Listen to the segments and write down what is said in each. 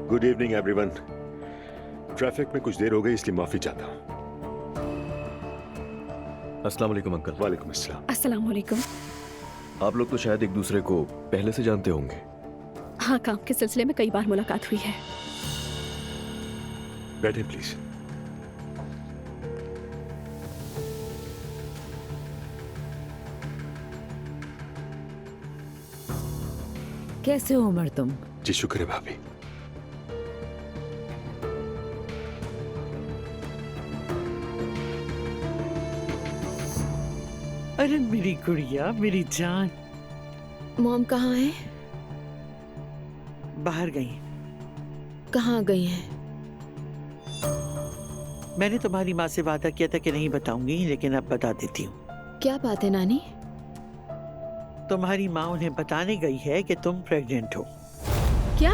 Good evening everyone. Traffic में कुछ देर हो गई इसलिए माफी चाहता हूँ। अस्सलाम वालेकुम अंकल। वालेकुम अस्सलाम। अस्सलाम वालेकुम। आप लोग तो शायद एक दूसरे को पहले से जानते होंगे। हाँ, काम के सिलसिले में कई बार मुलाकात हुई है। बैठे प्लीज। कैसे हो उमर तुम? जी शुक्र है भाभी। अरे मेरी गुड़िया, मेरी जान। मॉम कहाँ है? बाहर गई। कहाँ गई हैं? मैंने तुम्हारी माँ से वादा किया था कि नहीं बताऊंगी, लेकिन अब बता देती हूँ। क्या बात है नानी? तुम्हारी माँ उन्हें बताने गई है कि तुम प्रेग्नेंट हो। क्या?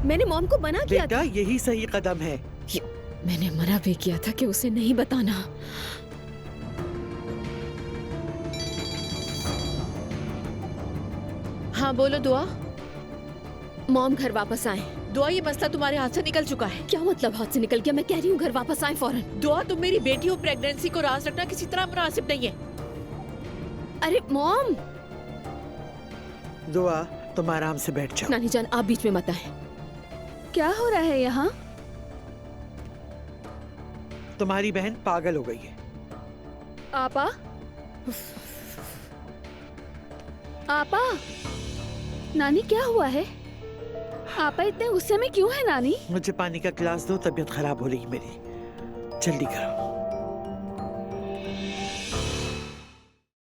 मैंने मॉम को मना किया बेटा, यही सही कदम है। मैंने मना भी किया था कि उसे नहीं बताना। हाँ बोलो दुआ। मॉम घर वापस आए। दुआ, ये मसला तुम्हारे हाथ से निकल चुका है। क्या मतलब हाथ से निकल गया? मैं कह रही हूँ घर वापस आए फौरन। दुआ, तुम मेरी बेटी हो, प्रेगनेंसी को राज रखना किसी तरह मुनासिब नहीं है। अरे मॉम। दुआ, तुम आराम से बैठ जाओ। नानी जान, आप बीच में मत आए। क्या हो रहा है यहाँ? तुम्हारी बहन पागल हो गई है। आपा? आपा? नानी क्या हुआ है? आपा इतने गुस्से में क्यों है नानी? मुझे पानी का गिलास दो, तबीयत खराब हो रही है मेरी। जल्दी करो।